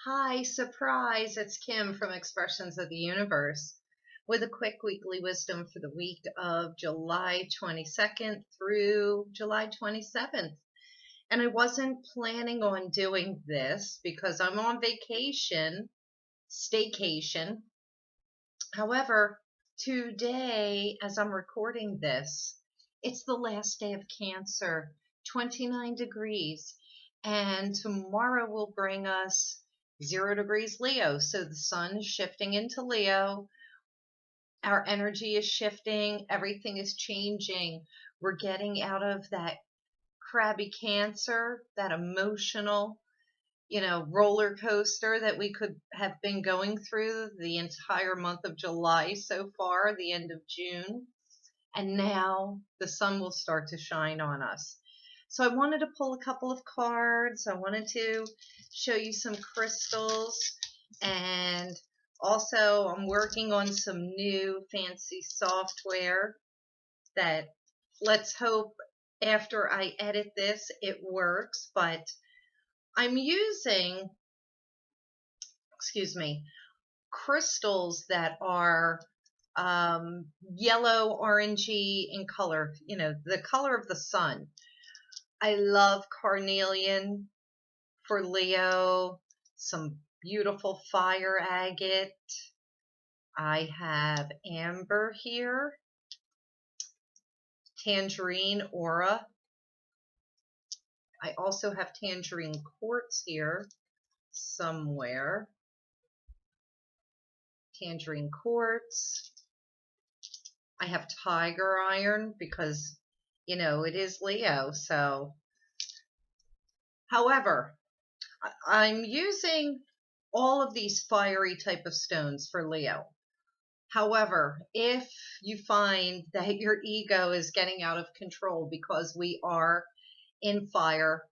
Hi, surprise! It's Kim from Expressions of the Universe with a quick weekly wisdom for the week of July 22nd through July 27th. And I wasn't planning on doing this because I'm on vacation, staycation. However, today, as I'm recording this, it's the last day of Cancer, 29 degrees, and tomorrow will bring us 0 degrees Leo. So the sun is shifting into Leo. Our energy is shifting. Everything is changing. We're getting out of that crabby Cancer, that emotional, roller coaster that we could have been going through the entire month of July so far, the end of June. And now the sun will start to shine on us. So I wanted to pull a couple of cards. I wanted to show you some crystals. And also, I'm working on some new fancy software that, let's hope after I edit this, it works. But I'm using, crystals that are yellow, orangey in color, the color of the sun. I love carnelian for Leo, some beautiful fire agate. I have amber here, tangerine aura. I also have tangerine quartz here somewhere. Tangerine quartz. I have tiger iron because, it is Leo. So, however, I'm using all of these fiery type of stones for Leo. However, if you find that your ego is getting out of control because we are in fire,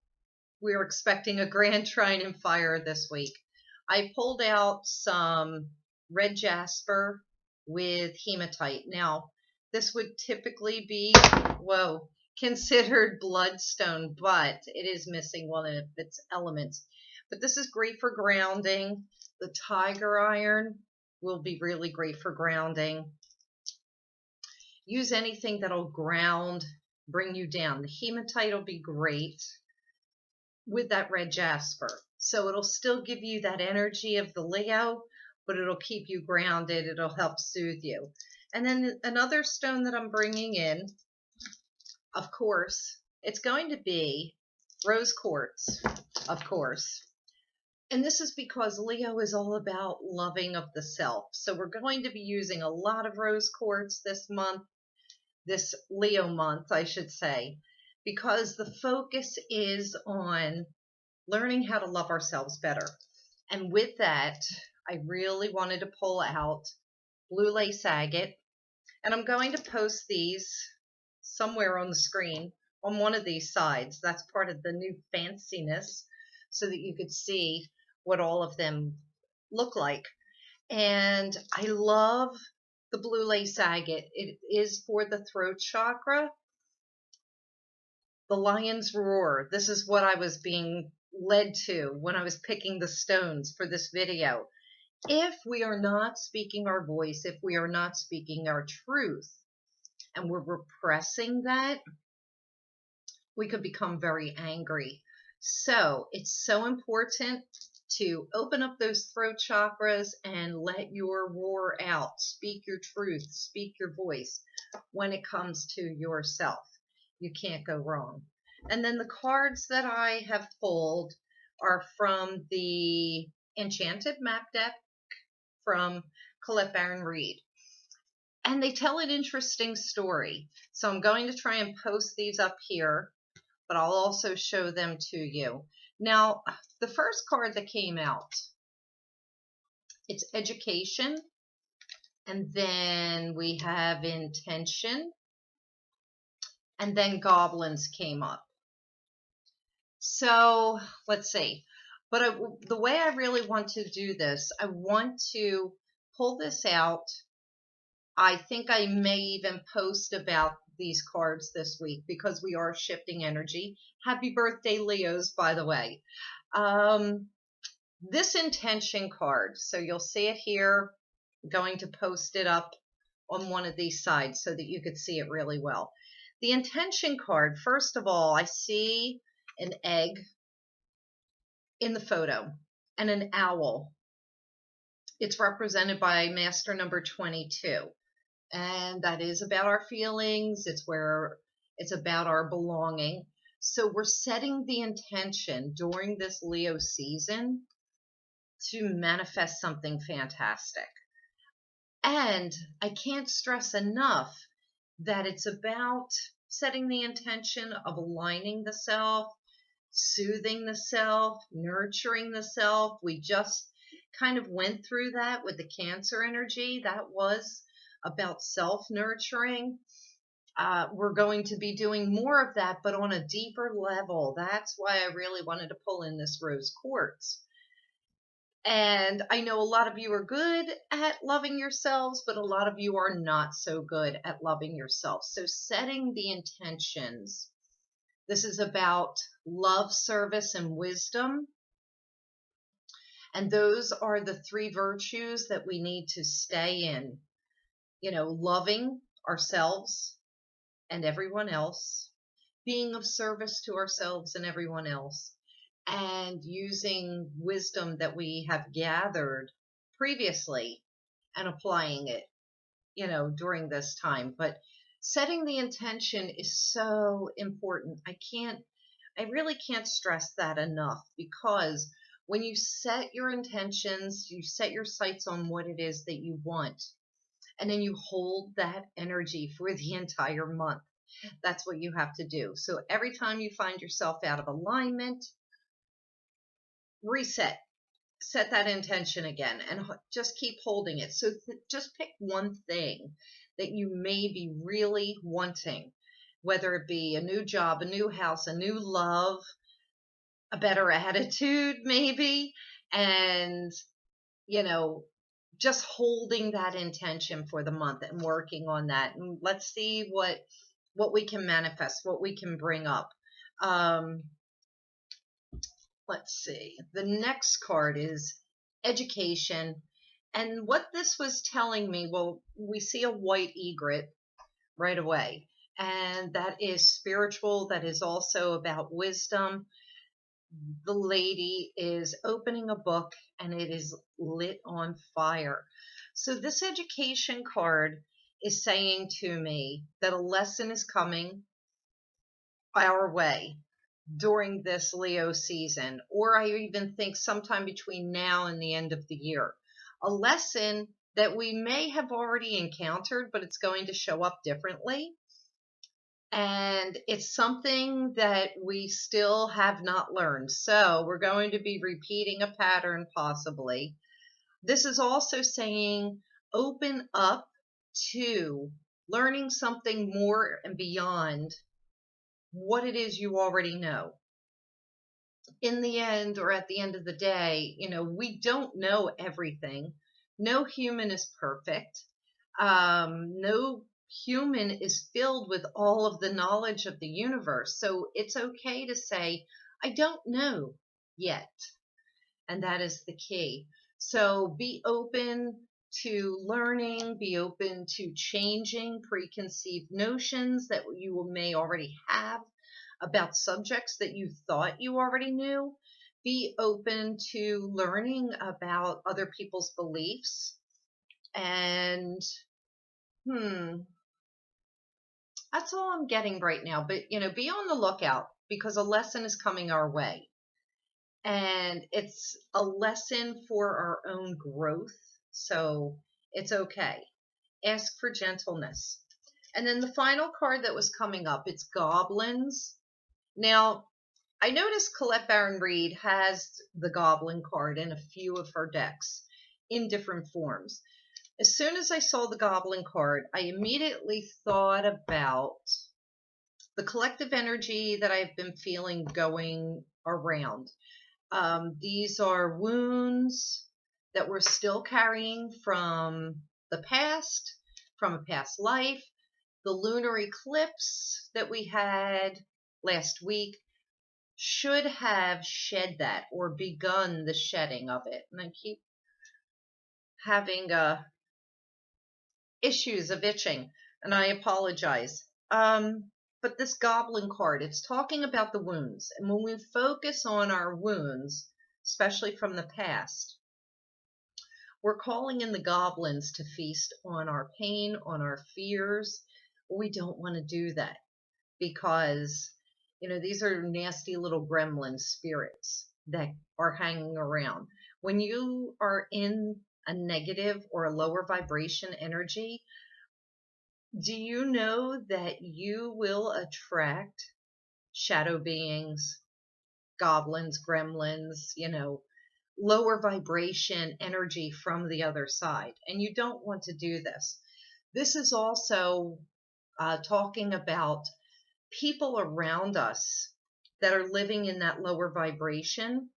we're expecting a grand trine in fire this week. I pulled out some red jasper with hematite. Now, this would typically be, considered bloodstone, but it is missing one of its elements. But this is great for grounding. The tiger iron will be really great for grounding. Use anything that'll ground, bring you down. The hematite will be great with that red jasper. So it'll still give you that energy of the Leo, but it'll keep you grounded. It'll help soothe you. And then another stone that I'm bringing in, of course, it's going to be rose quartz, of course. And this is because Leo is all about loving of the self. So we're going to be using a lot of rose quartz this month, this Leo month, I should say, because the focus is on learning how to love ourselves better. And with that, I really wanted to pull out blue lace agate. And I'm going to post these somewhere on the screen on one of these sides. That's part of the new fanciness, so that you could see what all of them look like. And I love the blue lace agate. It is for the throat chakra. The lion's roar. This is what I was being led to when I was picking the stones for this video. If we are not speaking our voice, if we are not speaking our truth, and we're repressing that, we could become very angry. So it's so important to open up those throat chakras and let your roar out. Speak your truth, speak your voice when it comes to yourself. You can't go wrong. And then the cards that I have pulled are from the Enchanted Map Deck from Colette Baron Reed. And they tell an interesting story. So I'm going to try and post these up here, but I'll also show them to you. Now, the first card that came out, it's education, and then we have intention, and then goblins came up. So let's see. But the way I really want to do this, I want to pull this out. I think I may even post about these cards this week because we are shifting energy. Happy birthday, Leos, by the way. This intention card, so you'll see it here. I'm going to post it up on one of these sides so that you could see it really well. The intention card, first of all, I see an egg in the photo and an owl. It's represented by master number 22. And that is about our feelings. It's about our belonging. So we're setting the intention during this Leo season to manifest something fantastic. And I can't stress enough that it's about setting the intention of aligning the self, soothing the self, nurturing the self. We just kind of went through that with the Cancer energy. That was about self nurturing. We're going to be doing more of that, but on a deeper level. That's why I really wanted to pull in this rose quartz. And I know a lot of you are good at loving yourselves, but a lot of you are not so good at loving yourself. So setting the intentions. This is about love, service, and wisdom. And those are the three virtues that we need to stay in. Loving ourselves and everyone else, being of service to ourselves and everyone else, and using wisdom that we have gathered previously and applying it, during this time. But setting the intention is so important. I really can't stress that enough, because when you set your intentions, you set your sights on what it is that you want, and then you hold that energy for the entire month. That's what you have to do. So every time you find yourself out of alignment, reset, set that intention again, and just keep holding it. So just pick one thing that you may be really wanting, whether it be a new job, a new house, a new love, a better attitude, maybe, and, you know, just holding that intention for the month and working on that. And let's see what we can manifest, what we can bring up. Um, let's see. The next card is education. And what this was telling me, well, we see a white egret right away. And that is spiritual. That is also about wisdom. The lady is opening a book and it is lit on fire. So this education card is saying to me that a lesson is coming our way during this Leo season, or I even think sometime between now and the end of the year. A lesson that we may have already encountered, but it's going to show up differently. And it's something that we still have not learned. So we're going to be repeating a pattern, possibly. This is also saying open up to learning something more and beyond what it is you already know. In the end, or at the end of the day, we don't know everything. No human is perfect. No human is filled with all of the knowledge of the universe. So it's okay to say, I don't know yet. And that is the key. So be open to learning, be open to changing preconceived notions that you may already have about subjects that you thought you already knew. Be open to learning about other people's beliefs. And that's all I'm getting right now. But, be on the lookout, because a lesson is coming our way. And it's a lesson for our own growth. So it's okay. Ask for gentleness. And then the final card that was coming up, it's Goblins. Now, I noticed Colette Baron Reed has the Goblin card in a few of her decks in different forms. As soon as I saw the Goblin card, I immediately thought about the collective energy that I've been feeling going around. These are wounds that we're still carrying from the past, from a past life. The lunar eclipse that we had last week should have shed that or begun the shedding of it. And I keep having issues of itching, and I apologize. But this goblin card, it's talking about the wounds. And when we focus on our wounds, especially from the past, we're calling in the goblins to feast on our pain, on our fears. We don't want to do that because, these are nasty little gremlin spirits that are hanging around. When you are in a negative or a lower vibration energy, do you know that you will attract shadow beings, goblins, gremlins, lower vibration energy from the other side? And you don't want to do this. This is also talking about people around us that are living in that lower vibration,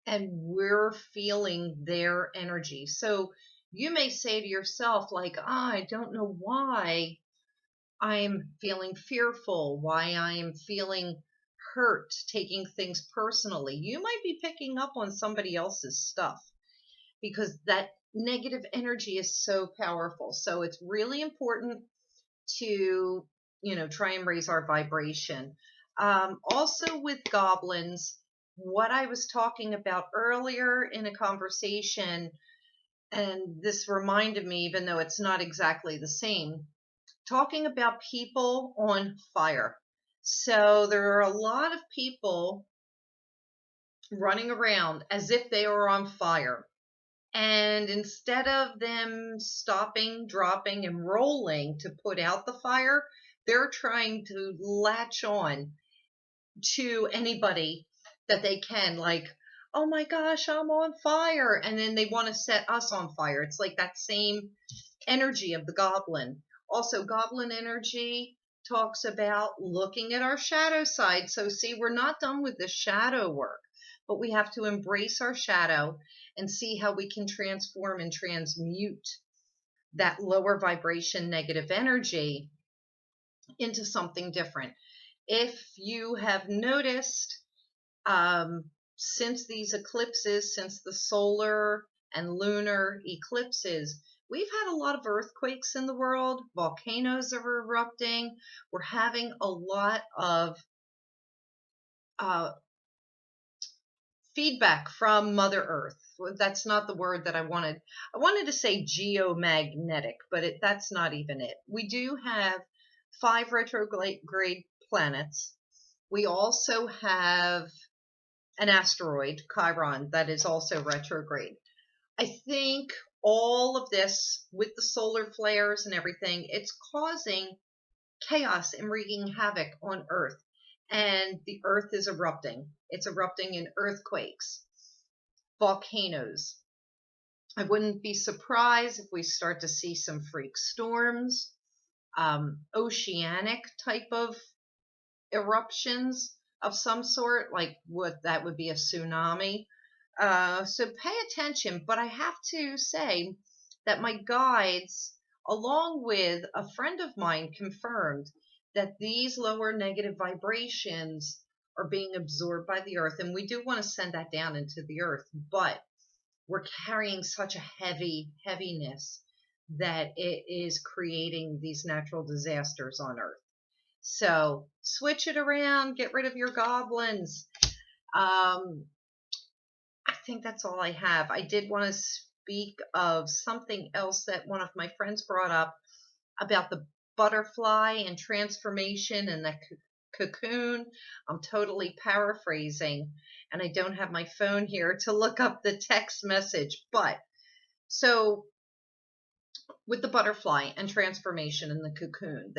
and we're feeling their energy. So you may say to yourself, like, I don't know why I'm feeling fearful, why I'm feeling hurt, taking things personally. You might be picking up on somebody else's stuff because that negative energy is so powerful. So it's really important to, try and raise our vibration. Also with goblins, what I was talking about earlier in a conversation, and this reminded me, even though it's not exactly the same, talking about people on fire. So there are a lot of people running around as if they are on fire. And instead of them stopping, dropping, and rolling to put out the fire, they're trying to latch on to anybody that they can, like, oh my gosh, I'm on fire. And then they want to set us on fire. It's like that same energy of the goblin. Also, goblin energy talks about looking at our shadow side. So, see, we're not done with the shadow work, but we have to embrace our shadow and see how we can transform and transmute that lower vibration negative energy into something different. If you have noticed, since these eclipses, since the solar and lunar eclipses, we've had a lot of earthquakes in the world. Volcanoes are erupting. We're having a lot of uh, feedback from Mother Earth. That's not the word that I wanted. I wanted to say geomagnetic, but that's not even it. We do have 5 retrograde planets. We also have an asteroid, Chiron, that is also retrograde. I think all of this with the solar flares and everything, it's causing chaos and wreaking havoc on Earth. And the Earth is erupting. It's erupting in earthquakes, volcanoes. I wouldn't be surprised if we start to see some freak storms, oceanic type of eruptions of some sort, like what that would be a tsunami. So pay attention. But I have to say that my guides, along with a friend of mine, confirmed that these lower negative vibrations are being absorbed by the earth. And we do want to send that down into the earth, but we're carrying such a heaviness that it is creating these natural disasters on earth. So switch it around, get rid of your goblins. I think that's all I have. I did want to speak of something else that one of my friends brought up about the butterfly and transformation and the cocoon. I'm totally paraphrasing, and I don't have my phone here to look up the text message. But so with the butterfly and transformation in the cocoon,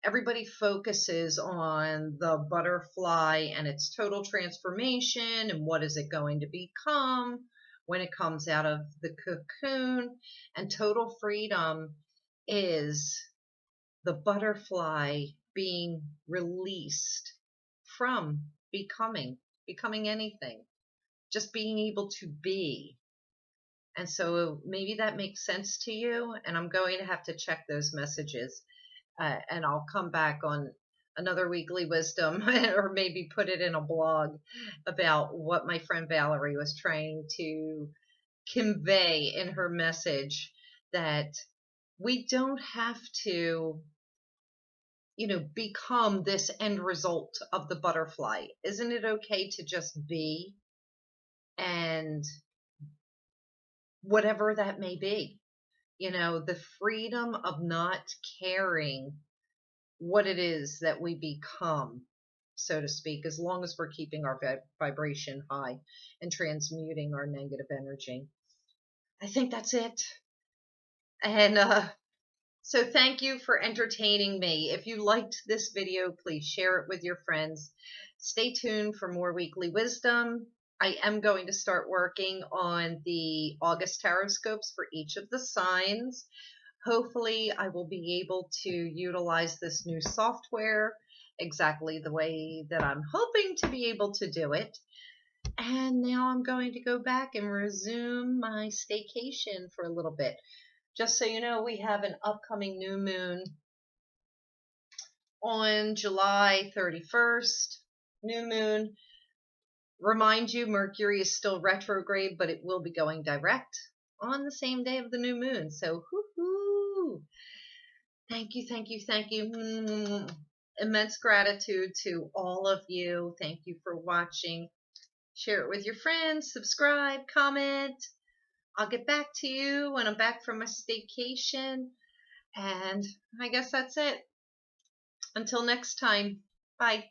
everybody focuses on the butterfly and its total transformation and what is it going to become when it comes out of the cocoon. And total freedom is the butterfly being released from becoming anything, just being able to be. And so maybe that makes sense to you, and I'm going to have to check those messages, and I'll come back on another weekly wisdom, or maybe put it in a blog about what my friend Valerie was trying to convey in her message, that we don't have to, become this end result of the butterfly. Isn't it okay to just be, and whatever that may be? The freedom of not caring what it is that we become, so to speak, as long as we're keeping our vibration high and transmuting our negative energy. I think that's it. And so thank you for entertaining me. If you liked this video, please share it with your friends. Stay tuned for more weekly wisdom. I am going to start working on the August tarot scopes for each of the signs. Hopefully, I will be able to utilize this new software exactly the way that I'm hoping to be able to do it. And now I'm going to go back and resume my staycation for a little bit. Just so you know, we have an upcoming new moon on July 31st. New moon. Remind you, Mercury is still retrograde, but it will be going direct on the same day of the new moon. So, hoo-hoo! Thank you, thank you, thank you. Immense gratitude to all of you. Thank you for watching. Share it with your friends, subscribe, comment. I'll get back to you when I'm back from my staycation. And I guess that's it. Until next time, bye.